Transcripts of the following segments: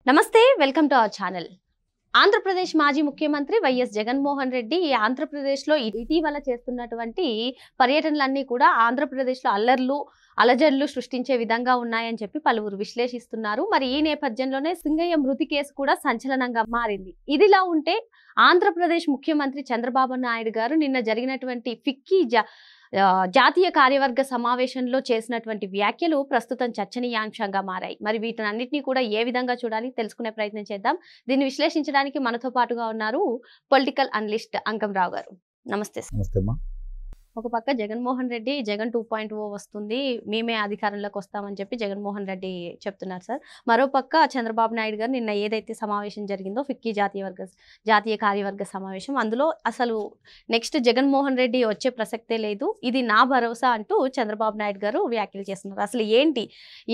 నమస్తే welcome to our channel. Andhra Pradesh మాజీ ముఖ్యమంత్రి వైఎస్ జగన్మోహన్ రెడ్డి ఆంధ్రప్రదేశ్లో ఇటీవల చేస్తున్నటువంటి పర్యటనలన్నీ కూడా ఆంధ్రప్రదేశ్లో అలజడులు సృష్టించే విధంగా ఉన్నాయని చెప్పి పలువురు విశ్లేషిస్తున్నారు. మరి ఈ నేపథ్యంలోనే సింగయ్య మృతి కేసు కూడా సంచలనంగా మారింది. ఇదిలా ఉంటే ఆంధ్రప్రదేశ్ ముఖ్యమంత్రి చంద్రబాబు నాయుడు గారు నిన్న జరిగినటువంటి ఫిక్కీ జాతీయ కార్యవర్గ సమావేశంలో చేసినటువంటి వ్యాఖ్యలు ప్రస్తుతం చర్చనీయాంశంగా మారాయి. మరి వీటన్నిటిని కూడా ఏ విధంగా చూడాలి తెలుసుకునే ప్రయత్నం చేద్దాం. దీన్ని విశ్లేషించడానికి మనతో పాటుగా ఉన్నారు పొలిటికల్ అనలిస్ట్ అంకంరావు గారు. నమస్తే సార్. నమస్తే అమ్మా. ఒక పక్క జగన్మోహన్ రెడ్డి జగన్ 2.0 వస్తుంది, మేమే అధికారంలోకి వస్తామని చెప్పి జగన్మోహన్ రెడ్డి చెప్తున్నారు సార్. మరోపక్క చంద్రబాబు నాయుడు గారు నిన్న ఏదైతే సమావేశం జరిగిందో ఫిక్కీ జాతీయ కార్యవర్గ సమావేశం, అందులో అసలు నెక్స్ట్ జగన్మోహన్ రెడ్డి వచ్చే ప్రసక్తే లేదు, ఇది నా భరోసా అంటూ చంద్రబాబు నాయుడు గారు వ్యాఖ్యలు చేస్తున్నారు. అసలు ఏంటి,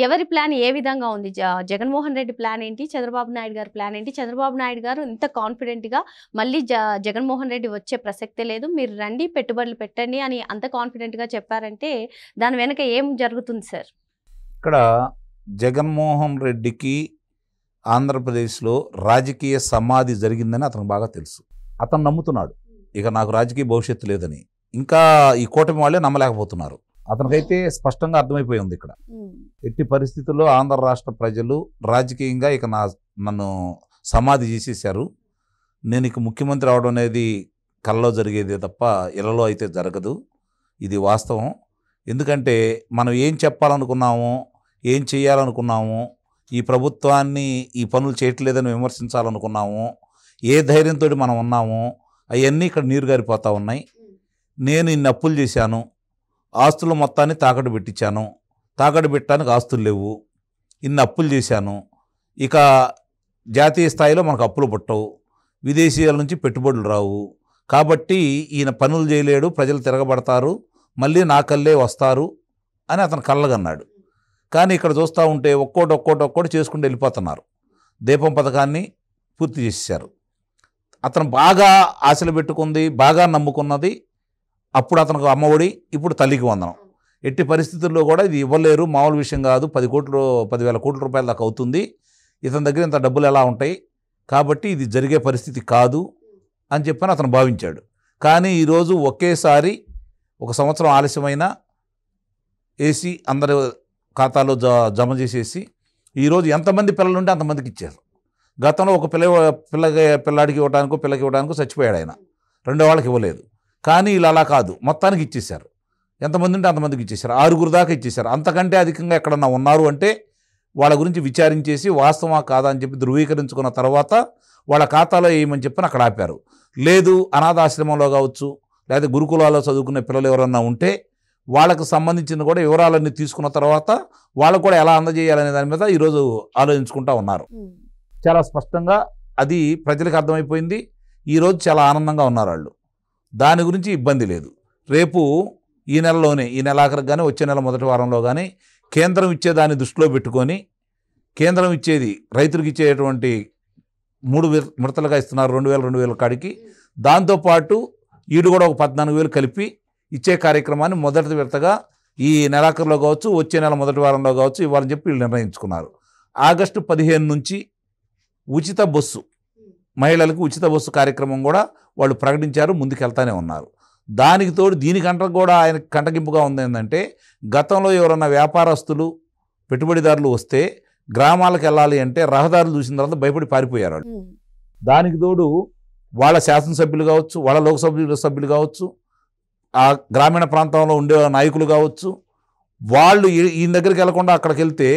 ఎవరి ప్లాన్ ఏ విధంగా ఉంది? జగన్మోహన్ రెడ్డి ప్లాన్ ఏంటి, చంద్రబాబు నాయుడు గారి ప్లాన్ ఏంటి? చంద్రబాబు నాయుడు గారు ఇంత కాన్ఫిడెంట్గా మళ్ళీ జగన్మోహన్ రెడ్డి వచ్చే ప్రసక్తే లేదు, మీరు రండి పెట్టుబడులు పెట్టండి అని అంత కాన్ఫిడెంట్గా చెప్పారంటే దాని వెనక ఏం జరుగుతుంది సార్? ఇక్కడ జగన్మోహన్ రెడ్డికి ఆంధ్రప్రదేశ్లో రాజకీయ సమాధి జరిగిందని అతనికి బాగా తెలుసు. అతను నమ్ముతున్నాడు ఇక నాకు రాజకీయ భవిష్యత్తు లేదని. ఇంకా ఈ కూటమి వాళ్ళే నమ్మలేకపోతున్నారు. అతనికైతే స్పష్టంగా అర్థమైపోయి ఉంది ఇక్కడ ఎట్టి పరిస్థితుల్లో ఆంధ్ర రాష్ట్ర ప్రజలు రాజకీయంగా ఇక నన్ను సమాధి చేసేసారు. నేను ఇక ముఖ్యమంత్రి అవడం అనేది కళ్ళలో జరిగేదే తప్ప ఇళ్లలో అయితే జరగదు. ఇది వాస్తవం. ఎందుకంటే మనం ఏం చెప్పాలనుకున్నామో, ఏం చేయాలనుకున్నామో, ఈ ప్రభుత్వాన్ని ఈ పనులు చేయట్లేదని విమర్శించాలనుకున్నామో, ఏ ధైర్యంతో మనం ఉన్నామో అవన్నీ ఇక్కడ నీరు గారిపోతూ ఉన్నాయి. నేను ఇన్ని అప్పులు చేశాను, ఆస్తులు మొత్తాన్ని తాకట్టు పెట్టించాను, తాకట్టు పెట్టడానికి ఆస్తులు లేవు, ఇన్ని అప్పులు చేశాను, ఇక జాతీయ స్థాయిలో మనకు అప్పులు పుట్టవు, విదేశీయాల నుంచి పెట్టుబడులు రావు, కాబట్టి ఈయన పనులు చేయలేడు, ప్రజలు తిరగబడతారు, మళ్ళీ నా కళ్ళే వస్తారు అని అతను కళ్ళగన్నాడు. కానీ ఇక్కడ చూస్తూ ఉంటే ఒక్కోటి చేసుకుంటూ వెళ్ళిపోతున్నారు. దీపం పథకాన్ని పూర్తి చేసేసారు. అతను బాగా ఆశలు పెట్టుకుంది, బాగా నమ్ముకున్నది అప్పుడు అతనికి అమ్మఒడి, ఇప్పుడు తల్లికి వందనం. ఎట్టి పరిస్థితుల్లో కూడా ఇది ఇవ్వలేరు, మామూలు విషయం కాదు, 10,000 కోట్ల రూపాయల దాకా అవుతుంది, ఇతని దగ్గర ఇంత డబ్బులు ఎలా ఉంటాయి, కాబట్టి ఇది జరిగే పరిస్థితి కాదు అని చెప్పని అతను భావించాడు. కానీ ఈరోజు ఒకేసారి 1 సంవత్సరం ఆలస్యమైన వేసి అందరి ఖాతాలో జమ చేసేసి ఈరోజు ఎంతమంది పిల్లలు ఉంటే అంతమందికి ఇచ్చారు. గతంలో ఒక పిల్లాడికి ఇవ్వడానికో చచ్చిపోయాడు ఆయన, రెండో వాళ్ళకి ఇవ్వలేదు. కానీ ఇలా అలా కాదు, మొత్తానికి ఇచ్చేశారు. ఎంతమంది ఉంటే అంతమందికి ఇచ్చేశారు, 6 దాకా ఇచ్చేశారు. అంతకంటే అధికంగా ఎక్కడన్నా ఉన్నారు అంటే వాళ్ళ గురించి విచారించేసి వాస్తవమా కాదా అని చెప్పి ధృవీకరించుకున్న తర్వాత వాళ్ళ ఖాతాలో వేయమని చెప్పని అక్కడ ఆపారు. లేదు అనాథాశ్రమంలో కావచ్చు, లేదా గురుకులాల్లో చదువుకునే పిల్లలు ఎవరన్నా ఉంటే వాళ్ళకు సంబంధించిన కూడా వివరాలన్నీ తీసుకున్న తర్వాత వాళ్ళకు కూడా ఎలా అందజేయాలనే దాని మీద ఈరోజు ఆలోచించుకుంటూ ఉన్నారు. చాలా స్పష్టంగా అది ప్రజలకు అర్థమైపోయింది. ఈరోజు చాలా ఆనందంగా ఉన్నారు వాళ్ళు, దాని గురించి ఇబ్బంది లేదు. రేపు ఈ నెల ఆఖరికి కానీ వచ్చే నెల మొదటి వారంలో కానీ కేంద్రం ఇచ్చేదాన్ని దృష్టిలో పెట్టుకొని, కేంద్రం ఇచ్చేది రైతులకు ఇచ్చేటువంటి 3 విడతలుగా ఇస్తున్నారు, 2,000 కాడికి, దాంతోపాటు వీడు కూడా ఒక 14,000 కలిపి ఇచ్చే కార్యక్రమాన్ని మొదటి విడతగా ఈ నెలాఖరులో కావచ్చు, వచ్చే నెల మొదటి వారంలో కావచ్చు ఇవ్వాలని చెప్పి వీళ్ళు నిర్ణయించుకున్నారు. ఆగస్టు 15 నుంచి ఉచిత బస్సు, మహిళలకు ఉచిత బస్సు కార్యక్రమం కూడా వాళ్ళు ప్రకటించారు, ముందుకెళ్తానే ఉన్నారు. దానికి తోడు దీనికంటే కూడా ఆయన కంటగింపుగా ఉంది ఏంటంటే, గతంలో ఎవరన్నా వ్యాపారస్తులు పెట్టుబడిదారులు వస్తే గ్రామాలకు వెళ్ళాలి అంటే రహదారులు చూసిన తర్వాత భయపడి పారిపోయారు. దానికి తోడు వాళ్ళ శాసనసభ్యులు కావచ్చు, వాళ్ళ లోక్సభ సభ్యులు కావచ్చు, ఆ గ్రామీణ ప్రాంతంలో ఉండే నాయకులు కావచ్చు, వాళ్ళు ఈయన దగ్గరికి వెళ్లకుండా అక్కడికి వెళ్తే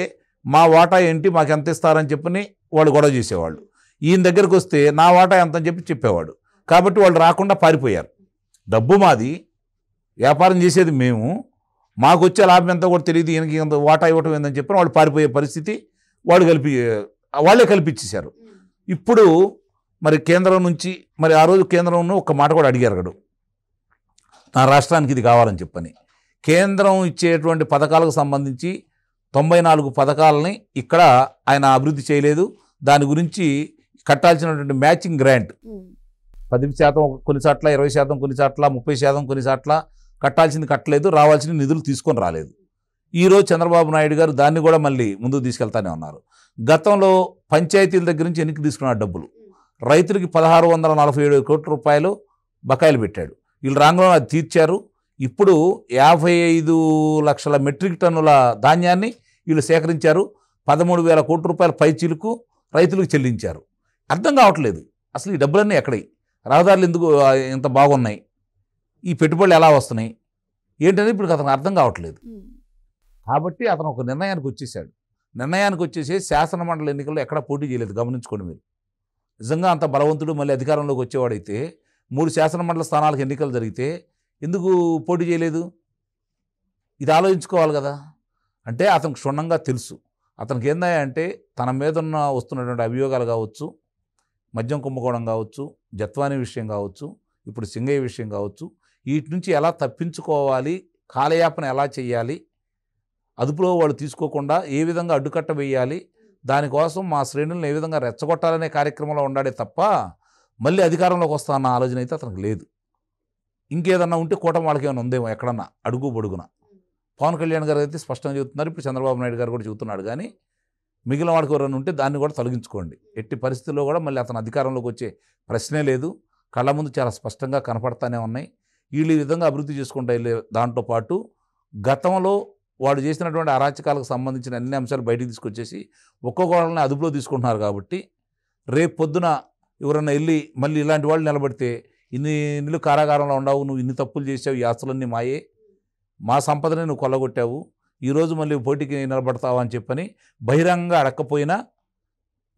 మా వాటా ఏంటి, మాకు ఎంత ఇస్తారని చెప్పని వాళ్ళు గొడవ చేసేవాళ్ళు. ఈయన దగ్గరికి వస్తే నా వాటా ఎంత అని చెప్పేవాడు. కాబట్టి వాళ్ళు రాకుండా పారిపోయారు. డబ్బు మాది, వ్యాపారం చేసేది మేము, మాకు వచ్చే లాభం ఎంత కూడా తెలియదు, ఈయనకి ఎంత వాటా ఇవ్వటం ఏందని చెప్పి వాళ్ళు పారిపోయే పరిస్థితి వాళ్ళే కల్పించేశారు. ఇప్పుడు మరి కేంద్రం నుంచి మరి ఆ రోజు కేంద్రం ఒక మాట కూడా అడిగారు, నా రాష్ట్రానికి ఇది కావాలని చెప్పని. కేంద్రం ఇచ్చేటువంటి పథకాలకు సంబంధించి 94 పథకాలని ఇక్కడ ఆయన అభివృద్ధి చేయలేదు. దాని గురించి కట్టాల్సినటువంటి మ్యాచింగ్ గ్రాంట్ 10% కొన్ని చోట్ల, 20% కొన్ని చోట్ల, 30% కొన్ని చోట్ల కట్టాల్సింది కట్టలేదు, రావాల్సిన నిధులు తీసుకొని రాలేదు. ఈరోజు చంద్రబాబు నాయుడు గారు దాన్ని కూడా మళ్ళీ ముందుకు తీసుకెళ్తానే ఉన్నారు. గతంలో పంచాయతీల దగ్గర నుంచి ఎన్నిక తీసుకున్నాడు డబ్బులు. రైతులకి 1647 కోట్ల రూపాయలు బకాయిలు పెట్టాడు. వీళ్ళు రాంగంలో అది తీర్చారు. ఇప్పుడు 55 లక్షల మెట్రిక్ టన్నుల ధాన్యాన్ని వీళ్ళు సేకరించారు. 13,000 కోట్ల రూపాయల పైచీలకు రైతులకు చెల్లించారు. అర్థం కావట్లేదు అసలు ఈ డబ్బులన్నీ ఎక్కడయి, రహదారులు ఎందుకు ఇంత బాగున్నాయి, ఈ పెట్టుబడులు ఎలా వస్తున్నాయి ఏంటనేది ఇప్పుడు అతనికి అర్థం కావట్లేదు. కాబట్టి అతను ఒక నిర్ణయానికి వచ్చేసాడు. నిర్ణయానికి వచ్చేసి శాసనమండలి ఎన్నికల్లో ఎక్కడ పోటీ చేయలేదు. గమనించుకోండి మీరు. నిజంగా అంత బలవంతుడు మళ్ళీ అధికారంలోకి వచ్చేవాడైతే 3 శాసనమండలి స్థానాలకు ఎన్నికలు జరిగితే ఎందుకు పోటీ చేయలేదు? ఇది ఆలోచించుకోవాలి కదా. అంటే అతనికి క్షుణ్ణంగా తెలుసు. అతనికి ఏందంటే తన మీద వస్తున్నటువంటి అభియోగాలు కావచ్చు, మద్యం కుంభకోణం కావచ్చు, జత్వానీ విషయం కావచ్చు, ఇప్పుడు సింగయ్య విషయం కావచ్చు, వీటి నుంచి ఎలా తప్పించుకోవాలి, కాలయాపన ఎలా చేయాలి, అదుపులో వాళ్ళు తీసుకోకుండా ఏ విధంగా అడ్డుకట్ట వేయాలి, దానికోసం మా శ్రేణులను ఏ విధంగా రెచ్చగొట్టాలనే కార్యక్రమంలో ఉండాడే తప్ప మళ్ళీ అధికారంలోకి వస్తామన్న ఆలోచన అయితే అతనికి లేదు. ఇంకేదన్నా ఉంటే కూటమి వాళ్ళకి ఏమైనా ఉందేమో ఎక్కడన్నా అడుగు పొడుగున. పవన్ కళ్యాణ్ గారు అయితే స్పష్టంగా చెబుతున్నారు, ఇప్పుడు చంద్రబాబు నాయుడు గారు కూడా చెబుతున్నాడు. కానీ మిగిలిన వాడికి ఎవరైనా ఉంటే దాన్ని కూడా తొలగించుకోండి. ఎట్టి పరిస్థితుల్లో కూడా మళ్ళీ అతను అధికారంలోకి వచ్చే ప్రశ్నే లేదు. కళ్ళ ముందు చాలా స్పష్టంగా కనపడతానే ఉన్నాయి. వీళ్ళు ఈ విధంగా అభివృద్ధి చేసుకుంటూ వెళ్ళే దాంతో పాటు గతంలో వాడు చేసినటువంటి అరాచకాలకు సంబంధించిన అన్ని అంశాలు బయటికి తీసుకొచ్చేసి ఒక్కొక్కళ్ళని అదుపులో తీసుకుంటున్నారు. కాబట్టి రేపు పొద్దున ఎవరన్నా వెళ్ళి మళ్ళీ ఇలాంటి వాళ్ళు నిలబడితే ఇన్ని నెలలు కారాగారంలో ఉండవు, నువ్వు ఇన్ని తప్పులు చేసావు, ఈ ఆస్తులన్నీ మాయే, మా సంపదని నువ్వు కొల్లగొట్టావు, ఈరోజు మళ్ళీ పోటీకి నిలబడతావు అని చెప్పని బహిరంగంగా అడక్కపోయినా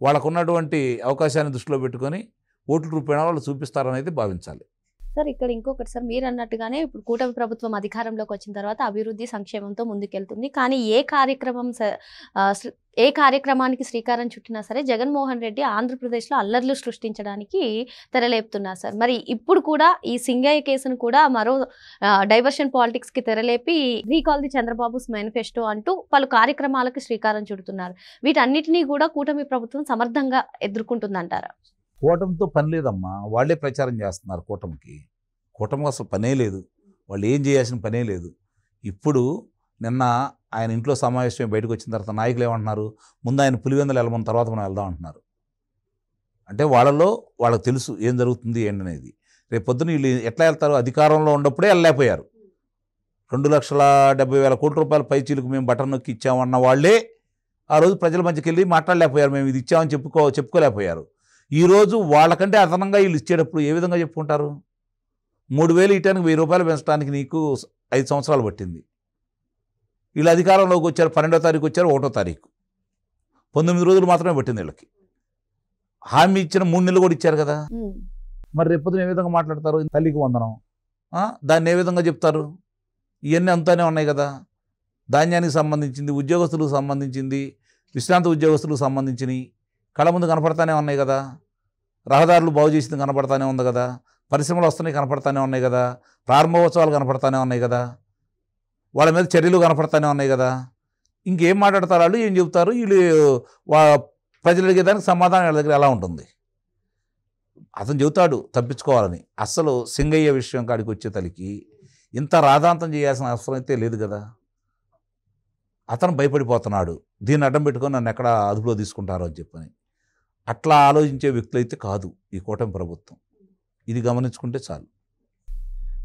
వాళ్ళకున్నటువంటి అవకాశాన్ని దృష్టిలో పెట్టుకొని ఓట్ల రూపేణా వాళ్ళు చూపిస్తారనేది భావించాలి. సార్ ఇక్కడ ఇంకొకటి సార్, మీరు అన్నట్టుగానే ఇప్పుడు కూటమి ప్రభుత్వం అధికారంలోకి వచ్చిన తర్వాత అభివృద్ధి సంక్షేమంతో ముందుకెళ్తుంది. కానీ ఏ కార్యక్రమానికి శ్రీకారం చుట్టినా సరే జగన్మోహన్ రెడ్డి ఆంధ్రప్రదేశ్లో అల్లర్లు సృష్టించడానికి తెరలేపుతున్నారు సార్. మరి ఇప్పుడు కూడా ఈ సింగయ్య కేసును కూడా మరో డైవర్షన్ పాలిటిక్స్కి తెరలేపి రీకాల్ ది చంద్రబాబుస్ మేనిఫెస్టో అంటూ పలు కార్యక్రమాలకు శ్రీకారం చుడుతున్నారు. వీటన్నిటినీ కూడా కూటమి ప్రభుత్వం సమర్థంగా ఎదుర్కొంటుందంటారా? కూటమితో పని లేదమ్మా, వాళ్ళే ప్రచారం చేస్తున్నారు. కూటమికి అసలు పనే లేదు, వాళ్ళు ఏం చేయాల్సిన పనే లేదు. ఇప్పుడు నిన్న ఆయన ఇంట్లో సమావేశం బయటకు వచ్చిన తర్వాత నాయకులు ఏమంటున్నారు, ముందు ఆయన పులివెందులు వెళ్ళమన్న తర్వాత మనం వెళ్దాం అంటున్నారు. అంటే వాళ్ళకు తెలుసు ఏం జరుగుతుంది ఏంటనేది. రేపు పొద్దున వీళ్ళు ఎట్లా వెళ్తారు, అధికారంలో ఉన్నప్పుడే వెళ్ళలేకపోయారు. 2,70,000 కోట్ల రూపాయల పైచీలకు మేము బటన్ నొక్కి ఇచ్చామన్న వాళ్ళే ఆ రోజు ప్రజల మధ్యకి వెళ్ళి మాట్లాడలేకపోయారు, మేము ఇది ఇచ్చామని చెప్పుకోలేకపోయారు. ఈరోజు వాళ్ళకంటే అదనంగా వీళ్ళు ఇచ్చేటప్పుడు ఏ విధంగా చెప్పుకుంటారు? 3,000 ఇవ్వడానికి 1,000 రూపాయలు పెంచడానికి నీకు 5 సంవత్సరాలు పట్టింది. వీళ్ళు అధికారంలోకి వచ్చారు, 12వ తారీఖు వచ్చారు, 1వ తారీఖు, 19 రోజులు మాత్రమే పట్టింది వీళ్ళకి. హామీ ఇచ్చిన 3 నెలలు కూడా ఇచ్చారు కదా. మరి రేపొద్దున ఏ విధంగా మాట్లాడతారు? తల్లికి వందనం దాన్ని ఏ విధంగా చెప్తారు? ఇవన్నీ అంతానే ఉన్నాయి కదా. ధాన్యానికి సంబంధించింది, ఉద్యోగస్తులకు సంబంధించింది, విశ్రాంత ఉద్యోగస్తులకు సంబంధించినవి కళ్ళ ముందు కనపడతానే ఉన్నాయి కదా. రహదారులు బాగు చేసింది కనపడతానే ఉంది కదా. పరిశ్రమలు వస్తున్నాయి కనపడతానే ఉన్నాయి కదా. ప్రారంభోత్సవాలు కనపడతానే ఉన్నాయి కదా. వాళ్ళ మీద చర్యలు కనపడతానే ఉన్నాయి కదా. ఇంకేం మాట్లాడతారు వాళ్ళు, ఏం చెబుతారు వీళ్ళు? ప్రజలు అడిగేదానికి సమాధానం వీళ్ళ దగ్గర ఎలా ఉంటుంది? అతను చెబుతాడు తప్పించుకోవాలని. అసలు సింగయ్య విషయం కాడికి వచ్చే తలికి ఇంత రాధాంతం చేయాల్సిన అవసరం అయితే లేదు కదా. అతను భయపడిపోతున్నాడు, దీన్ని అడ్డం పెట్టుకొని నన్ను ఎక్కడ అదుపులో తీసుకుంటారో అని చెప్పని. అట్లా ఆలోచించే వ్యక్తులు అయితే కాదు ఈ కూటమి ప్రభుత్వం. ఇది గమనించుకుంటే చాలు.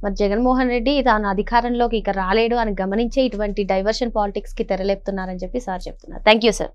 మరి జగన్మోహన్ రెడ్డి తాను అధికారంలోకి ఇక రాలేడు అని గమనించే ఇటువంటి డైవర్షన్ పాలిటిక్స్కి తెరలేపుతున్నారని చెప్పి సార్ చెప్తున్నారు. Thank you sir.